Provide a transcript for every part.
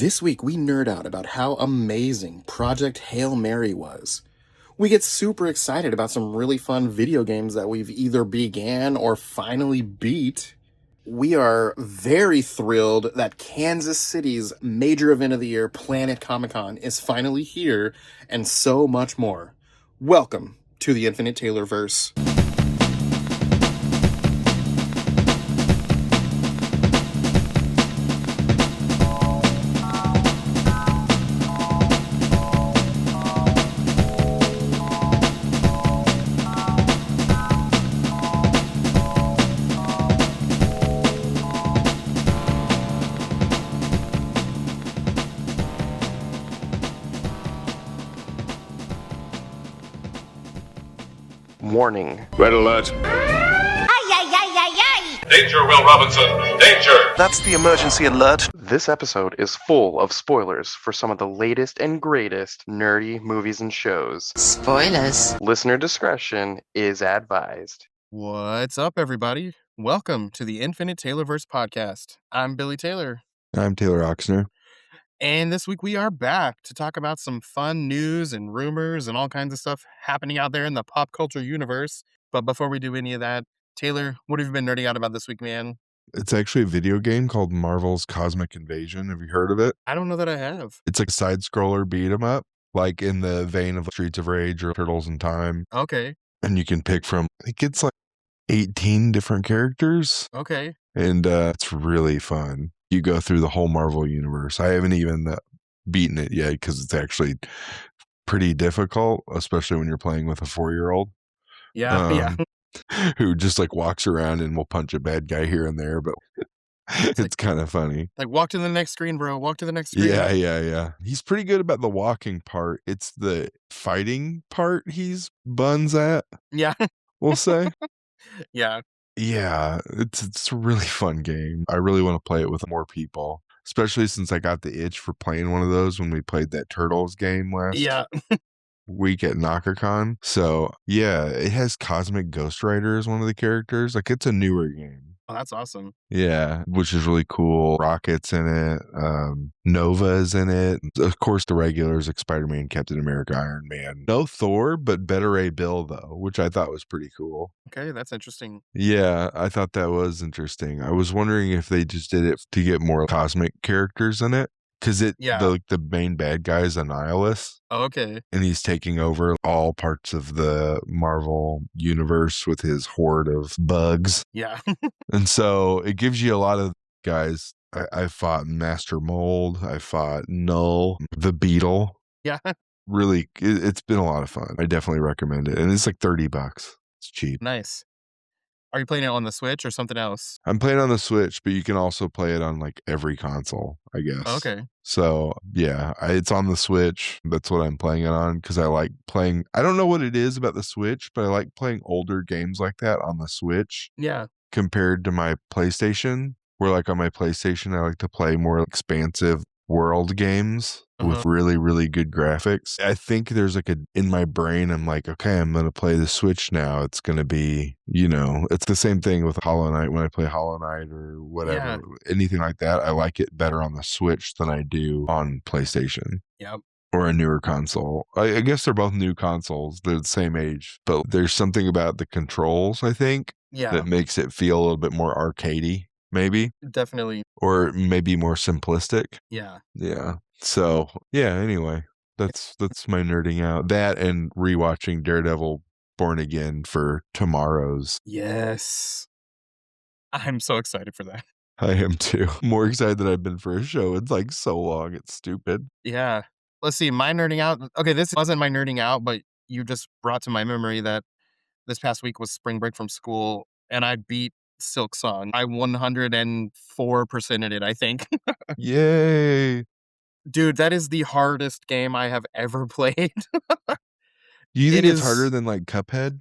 This week, we nerd out about how amazing Project Hail Mary was. We get super excited about some really fun video games that we've either began or finally beat. We are very thrilled that Kansas City's major event of the year, Planet Comicon, is finally here, and so much more. Welcome to the Infinite Taylorverse. Warning. Red alert. Ay, ay, ay, ay, ay! Danger, Will Robinson. Danger! That's the emergency alert. This episode is full of spoilers for some of the latest and greatest nerdy movies and shows. Spoilers. Listener discretion is advised. What's up, everybody? Welcome to the Infinite Taylorverse podcast. I'm Billy Taylor. I'm Taylor Oxner. And this week we are back to talk about some fun news and rumors and all kinds of stuff happening out there in the pop culture universe. But before we do any of that, Taylor, what have you been nerding out about this week, man? It's actually a video game called Marvel's Cosmic Invasion. Have you heard of it? I don't know that I have. It's like a side-scroller beat-em-up, like in the vein of Streets of Rage or Turtles in Time. Okay. And you can pick from, I think it's like 18 different characters. Okay. And it's really fun. You go through the whole Marvel universe. I haven't even beaten it yet because it's actually pretty difficult, especially when you're playing with a 4-year-old. Yeah. Who just like walks around and will punch a bad guy here and there, but it's kind of funny. Like, walk to the next screen, bro. Walk to the next screen. Yeah. He's pretty good about the walking part. It's the fighting part he's buns at, Yeah. we'll say. Yeah. Yeah, it's a really fun game. I really want to play it with more people, especially since I got the itch for playing one of those when we played that Turtles game last week at Knockercon. So, yeah, it has Cosmic Ghost Rider as one of the characters. Like, it's a newer game. Oh, that's awesome. Yeah, which is really cool. Rocket's in it. Nova is in it. Of course, the regulars like Spider-Man, Captain America, Iron Man. No Thor, but Better Ray Bill, though, which I thought was pretty cool. Okay, that's interesting. Yeah, I thought that was interesting. I was wondering if they just did it to get more cosmic characters in it. Because the main bad guy is a nihilist. Oh, okay. And he's taking over all parts of the Marvel universe with his horde of bugs. Yeah. And so it gives you a lot of guys. I fought Master Mold. I fought Null, the Beetle. Yeah. Really, it's been a lot of fun. I definitely recommend it. And it's like $30. It's cheap. Nice. Are you playing it on the Switch or something else? I'm playing on the Switch, but you can also play it on like every console, I guess. Okay. So yeah, it's on the Switch. That's what I'm playing it on because I like playing. I don't know what it is about the Switch, but I like playing older games like that on the Switch. Yeah. Compared to my PlayStation, where like on my PlayStation, I like to play more expansive world games with really, really good graphics. I think there's like in my brain, I'm like, okay, I'm going to play the Switch now. It's going to be, it's the same thing with Hollow Knight when I play Hollow Knight or whatever, anything like that. I like it better on the Switch than I do on PlayStation. Yep. Or a newer console. I guess they're both new consoles. They're the same age, but there's something about the controls, I think, that makes it feel a little bit more arcadey, maybe. Definitely. Or maybe more simplistic. Yeah. Yeah. So, yeah, anyway, that's my nerding out. That and rewatching Daredevil Born Again for tomorrow's. Yes. I'm so excited for that. I am too. More excited than I've been for a show. It's like so long. It's stupid. Yeah. Let's see. My nerding out. Okay, this wasn't my nerding out, but you just brought to my memory that this past week was spring break from school, and I beat Silk Song. I 104%ed it, I think. Yay. Dude, that is the hardest game I have ever played. You think it's harder than like Cuphead?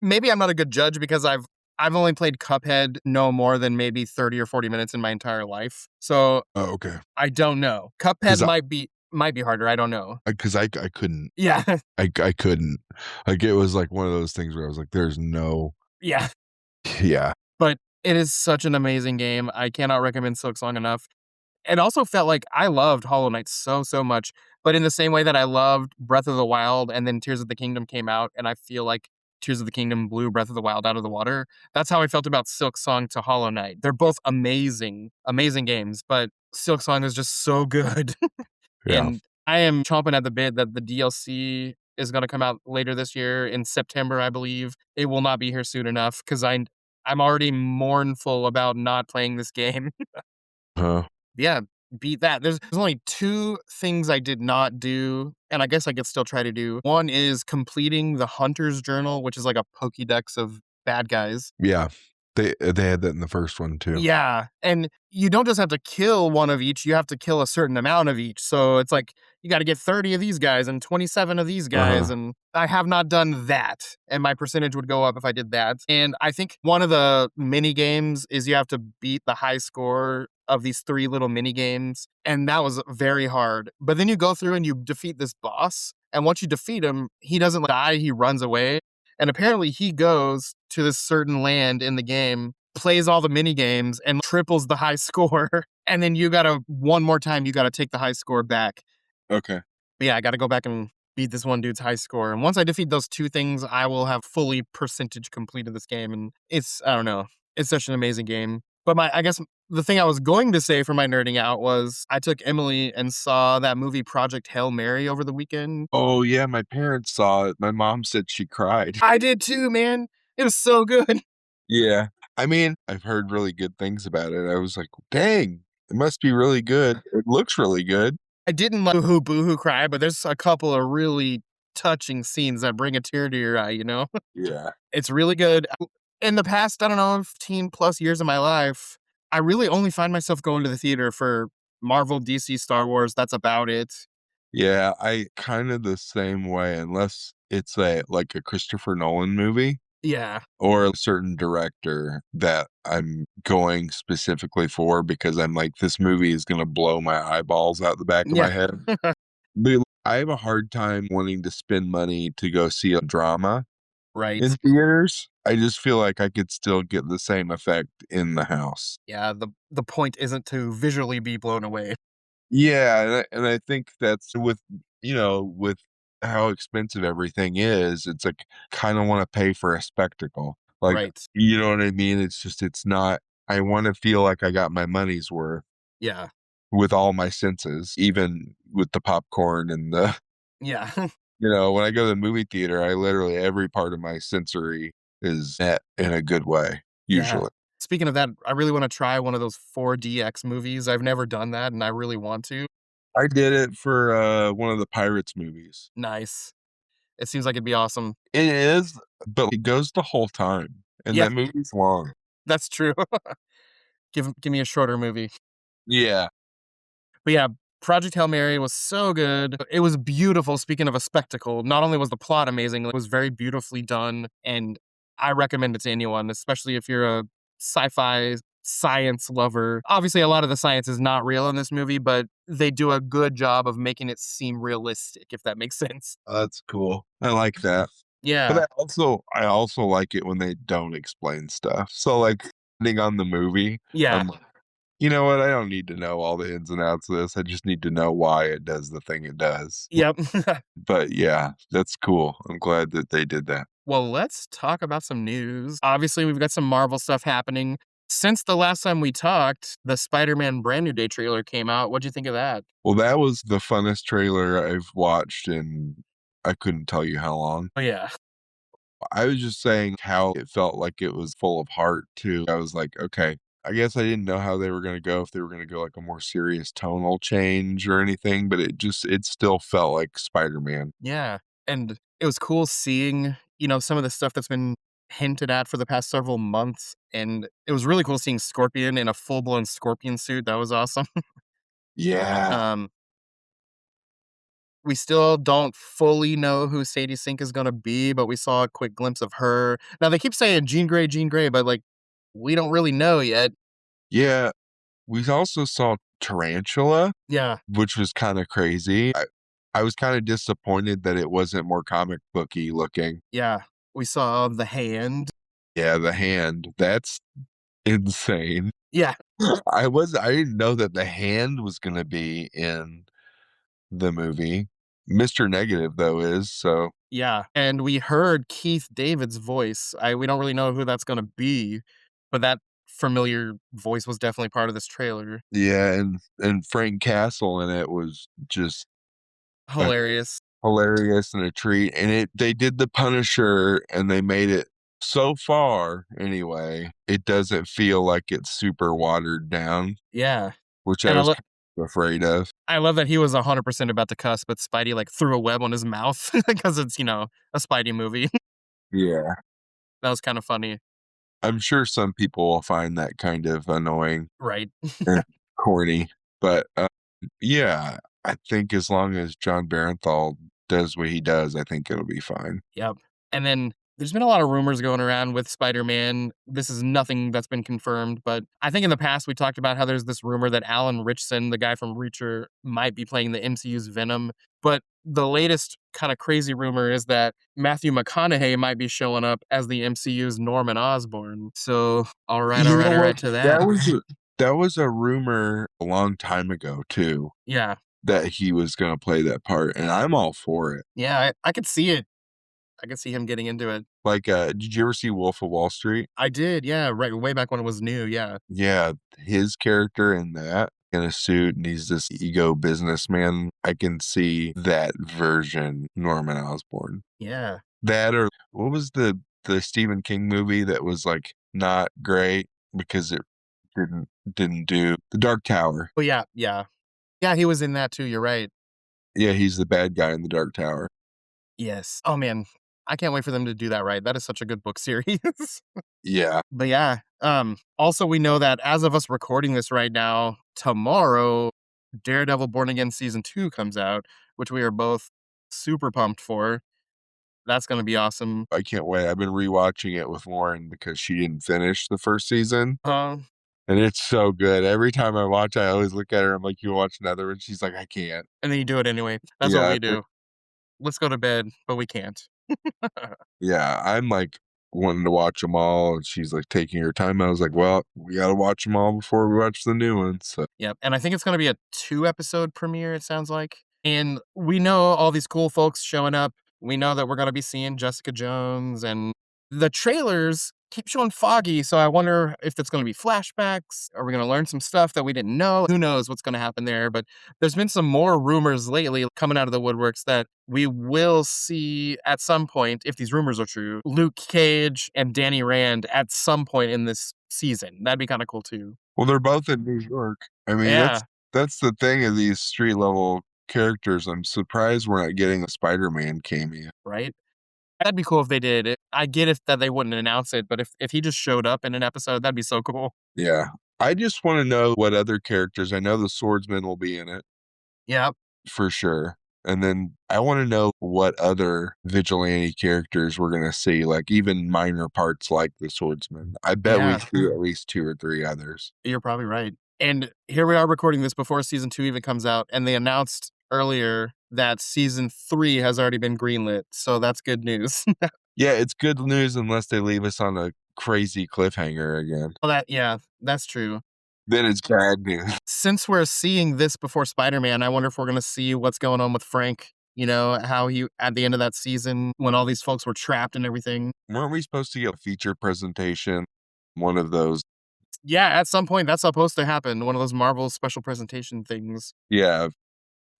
Maybe I'm not a good judge because I've only played Cuphead no more than maybe 30 or 40 minutes in my entire life. So okay. I don't know. Cuphead might be harder. I don't know. Because I couldn't. Yeah. I couldn't. Like, it was like one of those things where I was like, there's no. Yeah. Yeah. But it is such an amazing game. I cannot recommend Silk Song enough. It also felt like I loved Hollow Knight so much, but in the same way that I loved Breath of the Wild and then Tears of the Kingdom came out, and I feel like Tears of the Kingdom blew Breath of the Wild out of the water. That's how I felt about Silk Song to Hollow Knight. They're both amazing, amazing games, but Silk Song is just so good. Yeah. And I am chomping at the bit that the DLC is going to come out later this year in September, I believe. It will not be here soon enough because I'm already mournful about not playing this game. Huh. Yeah, beat that. There's only two things I did not do, and I guess I could still try to do. One is completing the Hunter's Journal, which is like a Pokédex of bad guys. Yeah. They had that in the first one too. Yeah, and you don't just have to kill one of each, you have to kill a certain amount of each. So it's like you got to get 30 of these guys and 27 of these guys, and I have not done that, and my percentage would go up if I did that. And I think one of the mini games is you have to beat the high score of these 3 little mini games, and that was very hard. But then you go through and you defeat this boss, and once you defeat him, he doesn't die, he runs away. And apparently he goes to this certain land in the game, plays all the mini games, and triples the high score. And then one more time, you gotta take the high score back. Okay. But yeah, I gotta go back and beat this one dude's high score. And once I defeat those 2 things, I will have fully percentage completed this game. And I don't know, it's such an amazing game. But I guess the thing I was going to say for my nerding out was I took Emily and saw that movie Project Hail Mary over the weekend. Oh yeah, my parents saw it. My mom said she cried. I did too, man. It was so good. Yeah. I mean, I've heard really good things about it. I was like, dang, it must be really good. It looks really good. I didn't like boohoo cry, but there's a couple of really touching scenes that bring a tear to your eye, you know? Yeah. It's really good. In the past, I don't know, 15 plus years of my life, I really only find myself going to the theater for Marvel, DC, Star Wars. That's about it. Yeah, I kind of the same way, unless it's like a Christopher Nolan movie Yeah. or a certain director that I'm going specifically for because I'm like, this movie is going to blow my eyeballs out the back of my Yeah. head. But I have a hard time wanting to spend money to go see a drama Right. in theaters. I just feel like I could still get the same effect in the house. Yeah. The point isn't to visually be blown away. Yeah, and I think that's with how expensive everything is, it's like kinda wanna pay for a spectacle. Like, Right. you know what I mean? It's not I wanna feel like I got my money's worth Yeah. with all my senses, even with the popcorn and the Yeah. when I go to the movie theater, I literally every part of my sensory is met in a good way, Yeah. usually. Speaking of that, I really want to try one of those 4DX movies. I've never done that, and I really want to. I did it for, one of the Pirates movies. Nice. It seems like it'd be awesome. It is, but it goes the whole time, and Yeah, that movie's long. that's true. Give me a shorter movie. Yeah. But yeah, Project Hail Mary was so good. It was beautiful. Speaking of a spectacle, not only was the plot amazing, it was very beautifully done, and I recommend it to anyone, especially if you're a sci-fi science lover. Obviously, a lot of the science is not real in this movie, but they do a good job of making it seem realistic, if that makes sense. That's cool. I like that. But Yeah. I also like it when they don't explain stuff. So, like, depending on the movie, Yeah. I'm like, "You know what? I don't need to know all the ins and outs of this. I just need to know why it does the thing it does." Yep. But, yeah, that's cool. I'm glad that they did that. Well, let's talk about some news. Obviously, we've got some Marvel stuff happening. Since the last time we talked, the Spider-Man Brand New Day trailer came out. What'd you think of that? Well, that was the funnest trailer I've watched in I couldn't tell you how long. Oh, yeah. I was just saying how it felt like it was full of heart too. I was like, okay, I guess I didn't know how they were going to go, if they were going to go like a more serious tonal change or anything, but it still felt like Spider-Man. Yeah. And it was cool seeing, some of the stuff that's been hinted at for the past several months. And it was really cool seeing Scorpion in a full-blown Scorpion suit. That was awesome. Yeah. um, we still don't fully know who Sadie Sink is going to be, but we saw a quick glimpse of her. Now, they keep saying Jean Grey, but like, we don't really know yet. Yeah. We also saw Tarantula, Yeah. which was kind of crazy. I was kind of disappointed that it wasn't more comic booky looking. Yeah. We saw The Hand. Yeah, the hand. That's insane. Yeah. I didn't know that the hand was gonna be in the movie. Mr. Negative, though, is, so Yeah. And we heard Keith David's voice. We don't really know who that's gonna be, but that familiar voice was definitely part of this trailer. yeah, and Frank Castle in it was just a Hilarious. hilarious and a treat, and they did The Punisher, and they made it so far, anyway, it doesn't feel like it's super watered down, Yeah. which I And was kind of afraid of. I love that he was 100% about to cuss, but Spidey, like, threw a web on his mouth because it's, a Spidey movie. Yeah. That was kinda funny. I'm sure some people will find that kind of annoying Right. and corny, but, yeah, I think as long as John Barenthal does what he does, I think it'll be fine. Yep. And then there's been a lot of rumors going around with Spider-Man. This is nothing that's been confirmed, but I think in the past we talked about how there's this rumor that Alan Ritchson, the guy from Reacher, might be playing the MCU's Venom. But the latest kind of crazy rumor is that Matthew McConaughey might be showing up as the MCU's Norman Osborn. So, You know all what? right to that. That was a rumor a long time ago too, Yeah. that he was gonna play that part, and I'm all for it. Yeah, I could see it. I could see him getting into it. Like, did you ever see Wolf of Wall Street? I did, yeah, right, way back when it was new, yeah. Yeah, his character in that, in a suit, and he's this ego businessman. I can see that version Norman Osborn. Yeah. That or what was the Stephen King movie that was, like, not great because it didn't do The Dark Tower. Oh, yeah, yeah. Yeah, he was in that too, you're right. Yeah, he's the bad guy in The Dark Tower. Yes. Oh, man. I can't wait for them to do that right. That is such a good book series. Yeah. But yeah, also we know that as of us recording this right now, tomorrow, Daredevil Born Again Season 2 comes out, which we are both super pumped for. That's gonna be awesome. I can't wait. I've been rewatching it with Lauren because she didn't finish the first season, Uh, and it's so good. Every time I watch, I always look at her. I'm like, "You watch another one?" She's like, "I can't." and then you do it anyway. That's what Yeah, we do. Let's go to bed, but we can't. yeah. I'm like wanting to watch them all, and she's like taking her time. I was like, "Well, we got to watch them all before we watch the new ones." So Yep, and I think it's gonna be a 2-episode premiere, it sounds like. And we know all these cool folks showing up. We know that we're gonna be seeing Jessica Jones, and the trailers keep showing foggy, so I wonder if it's gonna be flashbacks. Are we gonna learn some stuff that we didn't know? Who knows what's gonna happen there, but there's been some more rumors lately coming out of the woodworks that we will see at some point, if these rumors are true, Luke Cage and Danny Rand at some point in this season. That'd be kinda cool too. well, they're both in New York. I mean, Yeah. that's the thing of these street level characters. I'm surprised we're not getting a Spider-Man cameo. Right? That'd be cool if they did. I get if that they wouldn't announce it, but if he just showed up in an episode, that'd be so cool. Yeah. I just want to know what other characters. I know the swordsman will be in it Yeah, for sure. And then I want to know what other vigilante characters we're going to see, like even minor parts like the swordsman. I bet we yeah, see at least 2 or 3 others. you're probably right. And here we are recording this before season 2 even comes out, and they announced earlier that season 3 has already been greenlit, so that's good news. Yeah, it's good news unless they leave us on a crazy cliffhanger again. Well, yeah, that's true. Then it's bad news. Since we're seeing this before Spider-Man, I wonder if we're gonna see what's going on with Frank. You know, how he at the end of that season when all these folks were trapped and everything. Weren't we supposed to get a feature presentation? One of those. Yeah, at some point that's supposed to happen. One of those Marvel special presentation things. Yeah,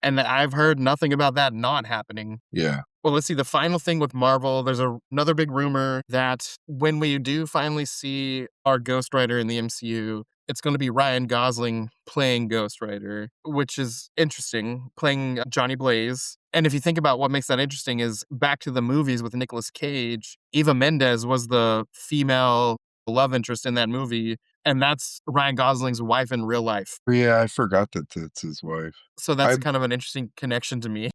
And I've heard nothing about that not happening. yeah. Well, let's see. The final thing with Marvel, there's another big rumor that when we do finally see our Ghost Rider in the MCU, it's going to be Ryan Gosling playing Ghost Rider, which is interesting, playing Johnny Blaze. And if you think about what makes that interesting is back to the movies with Nicolas Cage, Eva Mendes was the female love interest in that movie. And that's Ryan Gosling's wife in real life. Yeah, I forgot that that's his wife. So that's I kind of an interesting connection to me.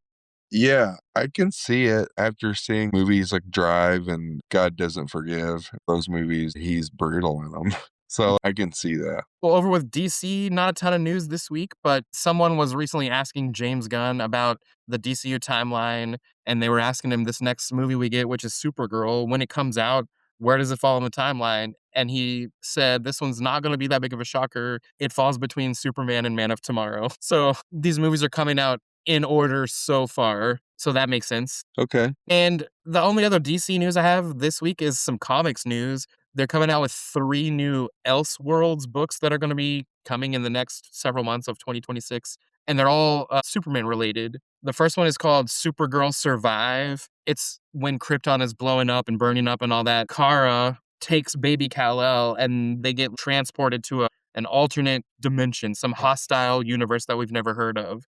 Yeah, I can see it after seeing movies like Drive and God Doesn't Forgive. Those movies, he's brutal in them. So I can see that. Well, over with DC, not a ton of news this week, but someone was recently asking James Gunn about the DCU timeline, and they were asking him this next movie we get, which is Supergirl, when it comes out. where does it fall in the timeline? And he said, this one's not going to be that big of a shocker. It falls between Superman and Man of Tomorrow. So these movies are coming out in order so far. So that makes sense. Okay. And the only other DC news I have this week is some comics news. They're coming out with 3 new Elseworlds books that are going to be coming in the next several months of 2026. And they're all Superman related. The first one is called Supergirl Survive. It's when Krypton is blowing up and burning up and all that. Kara takes baby Kal-El and they get transported to an alternate dimension, some hostile universe that we've never heard of.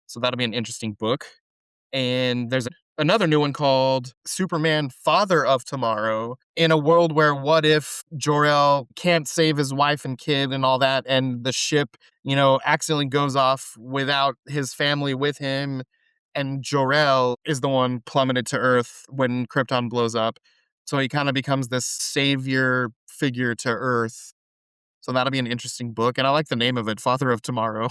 So that'll be an interesting book. And there's another new one called Superman Father of Tomorrow, in a world where what if Jor-El can't save his wife and kid and all that, and the ship, accidentally goes off without his family with him, and Jor-El is the one plummeted to Earth when Krypton blows up. So he kind of becomes this savior figure to Earth. So that'll be an interesting book. And I like the name of it, Father of Tomorrow.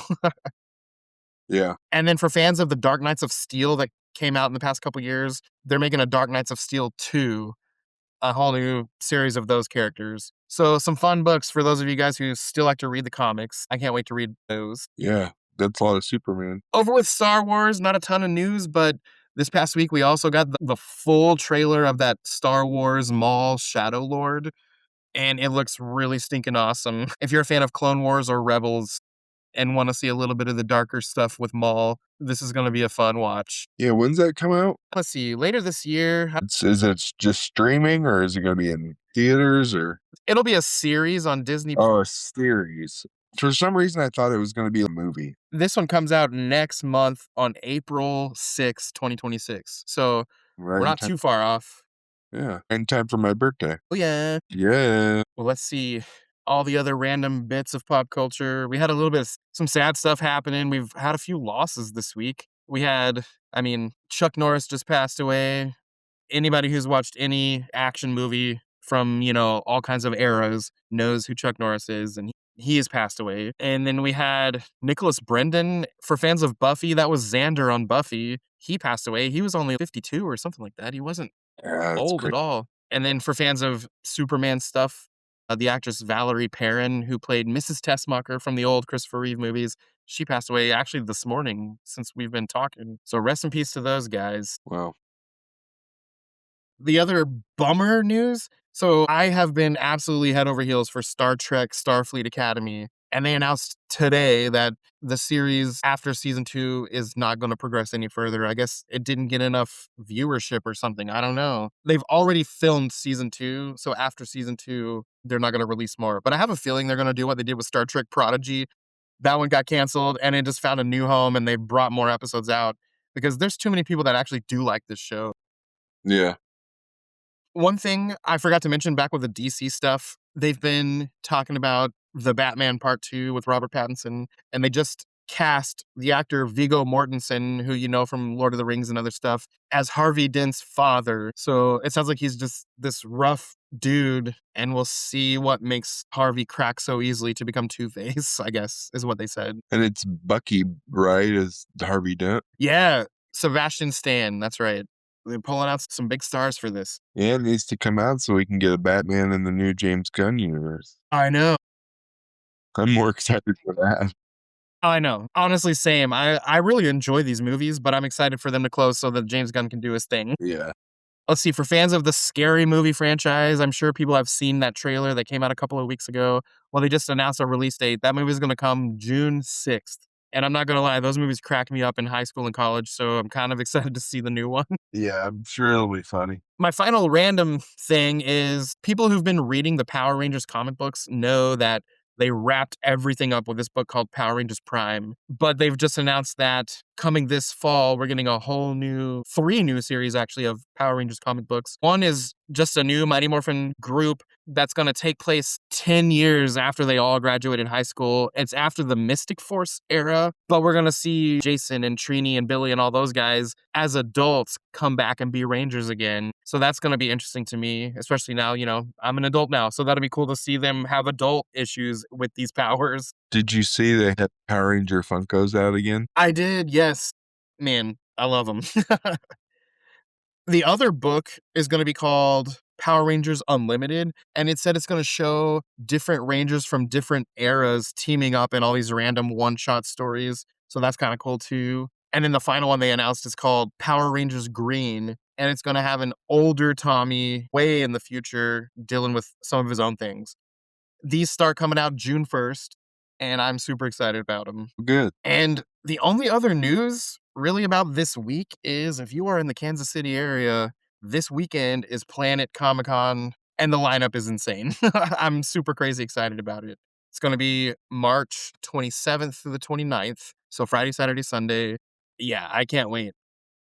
Yeah. And then for fans of the Dark Knights of Steel that came out in the past couple years, they're making a Dark Knights of Steel 2, a whole new series of those characters. So some fun books for those of you guys who still like to read the comics. I can't wait to read those. Yeah. That's a lot of Superman. Over with Star Wars, not a ton of news, but this past week we also got the full trailer of that Star Wars Maul Shadow Lord, and it looks really stinking awesome. If you're a fan of Clone Wars or Rebels and want to see a little bit of the darker stuff with Maul, this is going to be a fun watch. Yeah, when's that come out? Let's see, later this year. Is it just streaming, or is it going to be in theaters, or? It'll be a series on Disney. Oh, a series. For some reason, I thought it was going to be a movie. This one comes out next month on April 6th, 2026. So Right, we're not too far off. Yeah, in time for my birthday. Oh, yeah. Yeah. Well, let's see all the other random bits of pop culture. We had a little bit of some sad stuff happening. We've had a few losses this week. Chuck Norris just passed away. Anybody who's watched any action movie from, all kinds of eras knows who Chuck Norris is, and he has passed away. And then we had Nicholas Brendan. For fans of Buffy, that was Xander on Buffy. He passed away. He was only 52 or something like that. He wasn't old at all. And then for fans of Superman stuff, the actress Valerie Perrin, who played Mrs. Tessmacher from the old Christopher Reeve movies, she passed away actually this morning since we've been talking. So rest in peace to those guys. Wow. The other bummer news. So I have been absolutely head over heels for Star Trek Starfleet Academy. And they announced today that the series after season 2 is not going to progress any further. I guess it didn't get enough viewership or something. I don't know. They've already filmed season 2. So after season 2, they're not going to release more. But I have a feeling they're going to do what they did with Star Trek Prodigy. That one got canceled and it just found a new home and they brought more episodes out because there's too many people that actually do like this show. Yeah. One thing I forgot to mention back with the DC stuff, they've been talking about the Batman Part 2 with Robert Pattinson, and they just cast the actor Viggo Mortensen, who you know from Lord of the Rings and other stuff, as Harvey Dent's father. So it sounds like he's just this rough dude, and we'll see what makes Harvey crack so easily to become Two-Face, I guess, is what they said. And it's Bucky, right, as Harvey Dent? Yeah, Sebastian Stan, that's right. They're pulling out some big stars for this. Yeah, it needs to come out so we can get a Batman in the new James Gunn universe. I know. I'm more excited for that. I know. Honestly, same. I really enjoy these movies, but I'm excited for them to close so that James Gunn can do his thing. Yeah. Let's see, for fans of the Scary Movie franchise, I'm sure people have seen that trailer that came out a couple of weeks ago. Well, they just announced a release date. That movie is going to come June 6th. And I'm not going to lie, those movies cracked me up in high school and college, so I'm kind of excited to see the new one. Yeah, I'm sure it'll be funny. My final random thing is people who've been reading the Power Rangers comic books know that they wrapped everything up with this book called Power Rangers Prime. But they've just announced that coming this fall, we're getting a whole new, 3 new series actually of Power Rangers comic books. One is just a new Mighty Morphin group that's going to take place 10 years after they all graduated high school. It's after the Mystic Force era, but we're going to see Jason and Trini and Billy and all those guys as adults come back and be Rangers again. So that's going to be interesting to me, especially now, I'm an adult now. So that'll be cool to see them have adult issues with these powers. Did you see they had Power Ranger Funkos out again? I did, yes. Man, I love them. The other book is going to be called Power Rangers Unlimited, and it said it's going to show different Rangers from different eras teaming up in all these random one-shot stories. So that's kind of cool too. And then the final one they announced is called Power Rangers Green, and it's going to have an older Tommy way in the future dealing with some of his own things. These start coming out June 1st, and I'm super excited about them. Good. And the only other news really about this week is if you are in the Kansas City area, this weekend is Planet Comicon, and the lineup is insane. I'm super crazy excited about it. It's going to be March 27th through the 29th. So Friday, Saturday, Sunday. Yeah, I can't wait.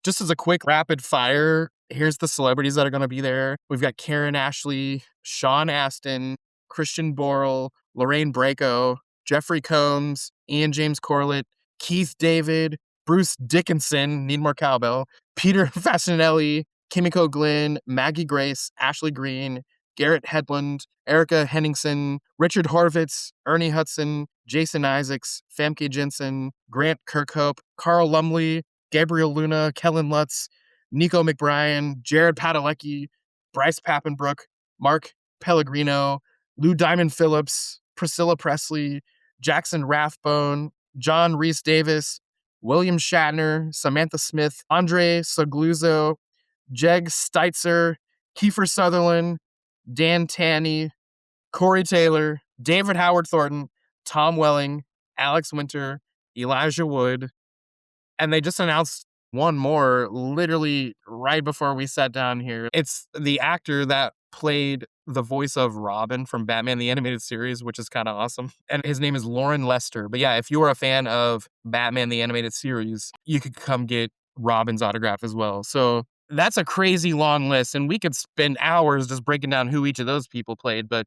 Just as a quick rapid fire, here's the celebrities that are going to be there. We've got Karen Ashley, Sean Astin, Christian Borle, Lorraine Bracco, Jeffrey Combs, Ian James Corlett, Keith David, Bruce Dickinson, need more cowbell, Peter Fasinelli, Kimiko Glenn, Maggie Grace, Ashley Green, Garrett Hedlund, Erica Henningsen, Richard Horvitz, Ernie Hudson, Jason Isaacs, Famke Jensen, Grant Kirkhope, Carl Lumley, Gabriel Luna, Kellen Lutz, Nico McBrien, Jared Padalecki, Bryce Pappenbrook, Mark Pellegrino, Lou Diamond Phillips, Priscilla Presley, Jackson Rathbone, John Rhys Davis, William Shatner, Samantha Smith, Andre Sagluzzo, Jeg Steitzer, Kiefer Sutherland, Dan Tanney, Corey Taylor, David Howard Thornton, Tom Welling, Alex Winter, Elijah Wood, and they just announced one more literally right before we sat down here. It's the actor that played the voice of Robin from Batman the Animated Series, which is kind of awesome. And his name is Lauren Lester. But yeah, if you are a fan of Batman the Animated Series, you could come get Robin's autograph as well. So that's a crazy long list, and we could spend hours just breaking down who each of those people played, but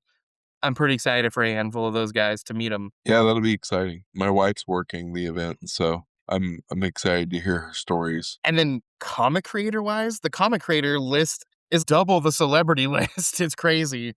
I'm pretty excited for a handful of those guys to meet them. Yeah, that'll be exciting. My wife's working the event, so I'm excited to hear her stories. And then comic creator wise, the comic creator list is double the celebrity list. It's crazy.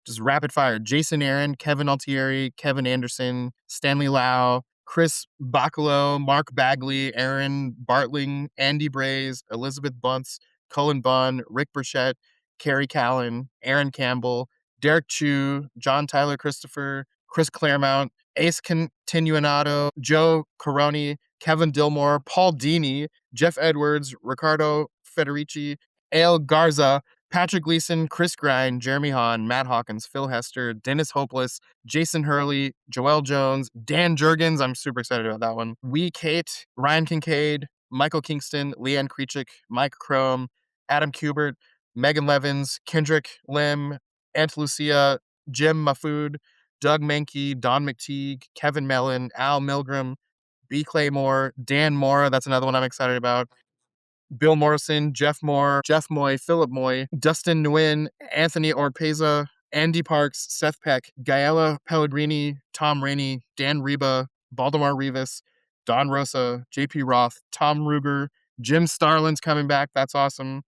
Just rapid fire. Jason Aaron, Kevin Altieri, Kevin Anderson, Stanley Lau, Chris Bacalo, Mark Bagley, Aaron Bartling, Andy Braze, Elizabeth Bunce, Cullen Bunn, Rick Burchett, Carrie Callan, Aaron Campbell, Derek Chu, John Tyler Christopher, Chris Claremont, Ace Continuanato, Joe Coroni, Kevin Dillmore, Paul Dini, Jeff Edwards, Ricardo Federici, Ale Garza, Patrick Gleason, Chris Grind, Jeremy Hahn, Matt Hawkins, Phil Hester, Dennis Hopeless, Jason Hurley, Joel Jones, Dan Jurgens. I'm super excited about that one. Wee Kate, Ryan Kincaid, Michael Kingston, Leanne Creechik, Mike Chrome, Adam Kubert, Megan Levins, Kendrick Lim, Aunt Lucia, Jim Mafood, Doug Mankey, Don McTeague, Kevin Mellon, Al Milgram, B. Claymore, Dan Mora. That's another one I'm excited about. Bill Morrison, Jeff Moore, Jeff Moy, Philip Moy, Dustin Nguyen, Anthony Orpeza, Andy Parks, Seth Peck, Gaella Pellegrini, Tom Rainey, Dan Reba, Baldemar Rivas, Don Rosa, JP Roth, Tom Ruger, Jim Starlin's coming back. That's awesome.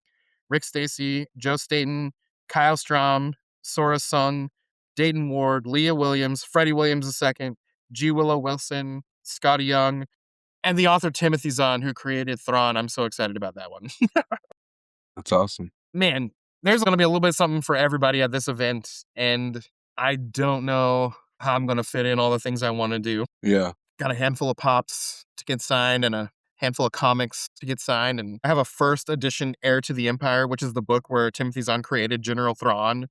Rick Stacy, Joe Staten, Kyle Strom, Sora Sung, Dayton Ward, Leah Williams, Freddie Williams II, G. Willow Wilson, Scotty Young, and the author Timothy Zahn, who created Thrawn. I'm so excited about that one. That's awesome. Man, there's going to be a little bit of something for everybody at this event, and I don't know how I'm going to fit in all the things I want to do. Yeah. Got a handful of pops to get signed and a handful of comics to get signed, and I have a first edition Heir to the Empire, which is the book where Timothy Zahn created General Thrawn.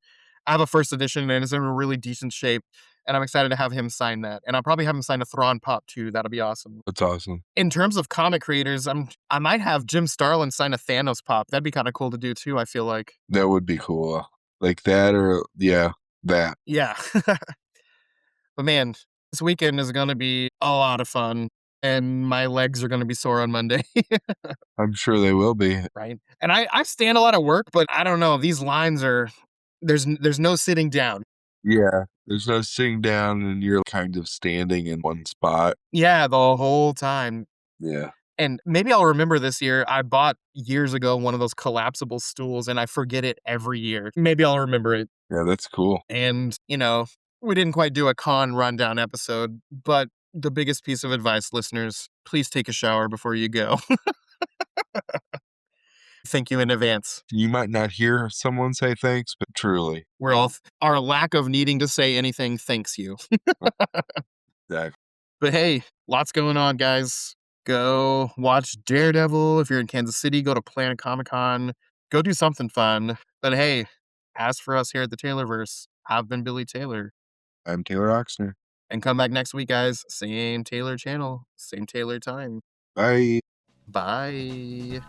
I have a first edition, and it's in a really decent shape, and I'm excited to have him sign that. And I'll probably have him sign a Thrawn pop too. That'll be awesome. That's awesome. In terms of comic creators, I might have Jim Starlin sign a Thanos pop. That'd be kind of cool to do too, I feel like. That would be cool. Like that or, yeah, that. Yeah. But man, this weekend is going to be a lot of fun, and my legs are going to be sore on Monday. I'm sure they will be. Right. And I stand a lot of work, but I don't know. These lines are, there's no sitting down. Yeah. There's no sitting down and you're kind of standing in one spot. Yeah, the whole time. Yeah. And maybe I'll remember this year. I bought years ago one of those collapsible stools, and I forget it every year. Maybe I'll remember it. Yeah, that's cool. And, we didn't quite do a con rundown episode, but the biggest piece of advice, listeners, please take a shower before you go. Thank you in advance. You might not hear someone say thanks, but truly. We're all our lack of needing to say anything thanks you. Exactly. But hey, lots going on, guys. Go watch Daredevil. If you're in Kansas City, go to Planet Comicon. Go do something fun. But hey, as for us here at the Taylorverse, I've been Billy Taylor. I'm Taylor Oxner. And come back next week, guys. Same Taylor channel, same Taylor time. Bye. Bye.